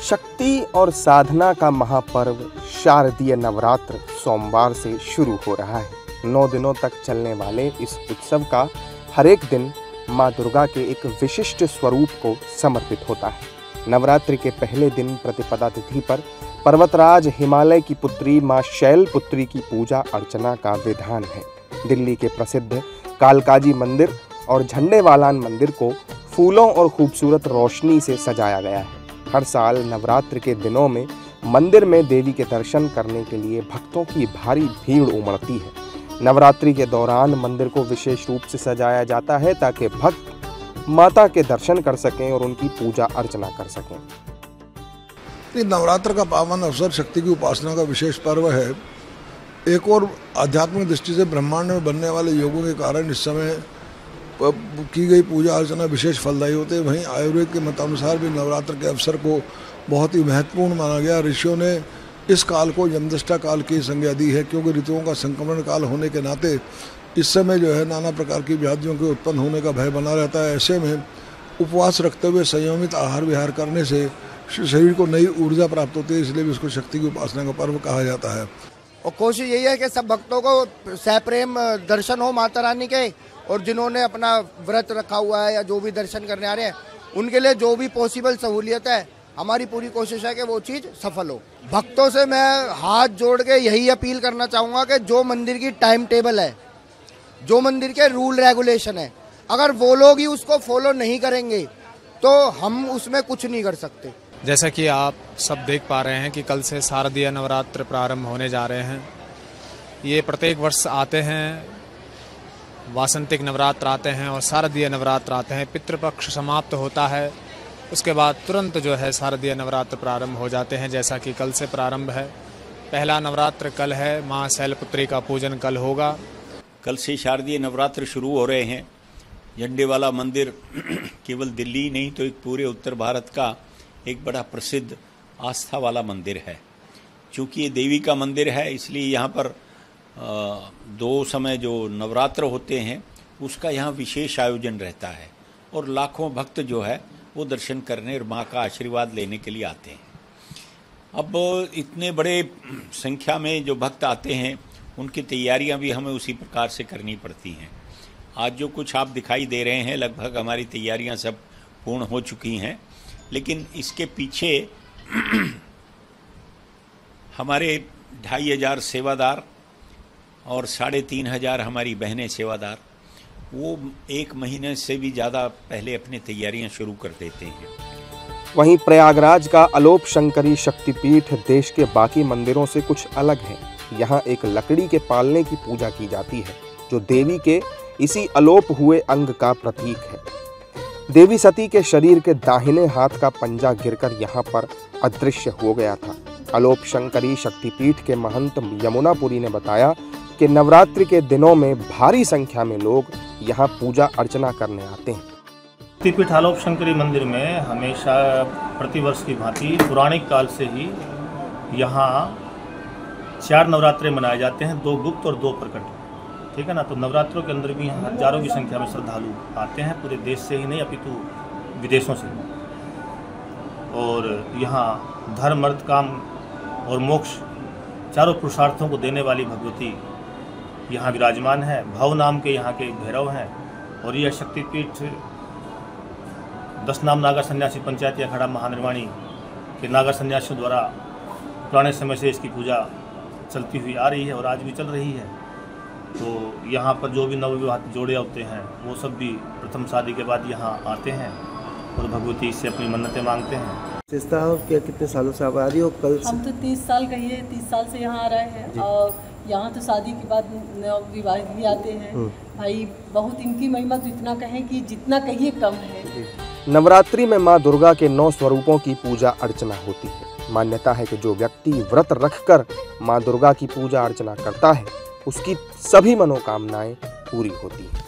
शक्ति और साधना का महापर्व शारदीय नवरात्र सोमवार से शुरू हो रहा है। 9 दिनों तक चलने वाले इस उत्सव का हर एक दिन माँ दुर्गा के एक विशिष्ट स्वरूप को समर्पित होता है। नवरात्रि के पहले दिन प्रतिपदा तिथि पर पर्वतराज हिमालय की पुत्री माँ शैलपुत्री की पूजा अर्चना का विधान है। दिल्ली के प्रसिद्ध कालकाजी मंदिर और झंडेवालान मंदिर को फूलों और खूबसूरत रोशनी से सजाया गया है। हर साल नवरात्र के दिनों में मंदिर में देवी के दर्शन करने के लिए भक्तों की भारी भीड़ उमड़ती है। नवरात्रि के दौरान मंदिर को विशेष रूप से सजाया जाता है ताकि भक्त माता के दर्शन कर सकें और उनकी पूजा अर्चना कर सकें। नवरात्र का पावन अवसर शक्ति की उपासना का विशेष पर्व है। एक और आध्यात्मिक दृष्टि से ब्रह्मांड में बनने वाले योगों के कारण इस समय की गई पूजा अर्चना विशेष फलदायी होते हैं। वहीं आयुर्वेद के मतानुसार भी नवरात्र के अवसर को बहुत ही महत्वपूर्ण माना गया। ऋषियों ने इस काल को यमदृष्टा काल की संज्ञा दी है, क्योंकि ऋतुओं का संक्रमण काल होने के नाते इस समय जो है नाना प्रकार की व्याधियों के उत्पन्न होने का भय बना रहता है। ऐसे में उपवास रखते हुए संयमित आहार विहार करने से शरीर को नई ऊर्जा प्राप्त होती है, इसलिए भी इसको शक्ति की उपासना का पर्व कहा जाता है। और कोशिश यही है कि सब भक्तों को सप्रेम दर्शन हो माता रानी के, और जिन्होंने अपना व्रत रखा हुआ है या जो भी दर्शन करने आ रहे हैं उनके लिए जो भी पॉसिबल सहूलियत है, हमारी पूरी कोशिश है कि वो चीज़ सफल हो। भक्तों से मैं हाथ जोड़ के यही अपील करना चाहूँगा कि जो मंदिर की टाइम टेबल है, जो मंदिर के रूल रेगुलेशन है, अगर वो लोग ही उसको फॉलो नहीं करेंगे तो हम उसमें कुछ नहीं कर सकते। जैसा कि आप सब देख पा रहे हैं कि कल से शारदीय नवरात्र प्रारंभ होने जा रहे हैं। ये प्रत्येक वर्ष आते हैं, वासंतिक नवरात्र आते हैं और शारदीय नवरात्र आते हैं। पितृपक्ष समाप्त होता है, उसके बाद तुरंत जो है शारदीय नवरात्र प्रारंभ हो जाते हैं। जैसा कि कल से प्रारंभ है, पहला नवरात्र कल है, माँ शैलपुत्री का पूजन कल होगा। कल से शारदीय नवरात्र शुरू हो रहे हैं। झंडेवाला मंदिर केवल दिल्ली नहीं तो एक पूरे उत्तर भारत का एक बड़ा प्रसिद्ध आस्था वाला मंदिर है। चूँकि ये देवी का मंदिर है, इसलिए यहाँ पर 2 समय जो नवरात्र होते हैं उसका यहाँ विशेष आयोजन रहता है और लाखों भक्त जो है वो दर्शन करने और माँ का आशीर्वाद लेने के लिए आते हैं। अब इतने बड़े संख्या में जो भक्त आते हैं उनकी तैयारियाँ भी हमें उसी प्रकार से करनी पड़ती हैं। आज जो कुछ आप दिखाई दे रहे हैं, लगभग हमारी तैयारियाँ सब पूर्ण हो चुकी हैं, लेकिन इसके पीछे हमारे 2500 सेवादार और 3500 हमारी बहनें सेवादार, वो 1 महीने से भी ज़्यादा पहले अपनी तैयारियां शुरू कर देते हैं। वहीं प्रयागराज का अलोप शंकरी शक्तिपीठ देश के बाकी मंदिरों से कुछ अलग है। यहाँ एक लकड़ी के पालने की पूजा की जाती है, जो देवी के इसी अलोप हुए अंग का प्रतीक है। देवी सती के शरीर के दाहिने हाथ का पंजा गिरकर यहाँ पर अदृश्य हो गया था। अलोप शंकरी शक्तिपीठ के महंत यमुनापुरी ने बताया कि नवरात्रि के दिनों में भारी संख्या में लोग यहाँ पूजा अर्चना करने आते हैं। शक्तिपीठ अलोप शंकरी मंदिर में हमेशा प्रतिवर्ष की भांति पौराणिक काल से ही यहाँ 4 नवरात्रे मनाए जाते हैं, 2 गुप्त और 2 प्रकट। ठीक है ना। तो नवरात्रों के अंदर भी हजारों की संख्या में श्रद्धालु आते हैं, पूरे देश से ही नहीं अपितु विदेशों से। और यहाँ धर्म, अर्थ, काम और मोक्ष चारों पुरुषार्थों को देने वाली भगवती यहाँ विराजमान है। भव नाम के यहाँ के भैरव हैं। और यह शक्तिपीठ 10 नाम नागा सन्यासी पंचायत अखाड़ा महानिर्वाणी के नागा सन्यासियों द्वारा पुराने समय से इसकी पूजा चलती हुई आ रही है और आज भी चल रही है। तो यहाँ पर जो भी नवविवाहित जोड़े होते हैं वो सब भी प्रथम शादी के बाद यहाँ आते हैं और भगवती से अपनी मन्नतें मांगते हैं। कितने सालों से आप आ रही हो? कल हम तो 30 साल कहिए, 30 साल से यहाँ आ रहे हैं। और यहाँ तो शादी के बाद विवाहित भी आते हैं। भाई बहुत इनकी महिमा तो इतना कहें कि जितना कहिए कम है। नवरात्रि में माँ दुर्गा के 9 स्वरूपों की पूजा अर्चना होती है। मान्यता है कि जो व्यक्ति व्रत रखकर माँ दुर्गा की पूजा अर्चना करता है उसकी सभी मनोकामनाएं पूरी होती हैं।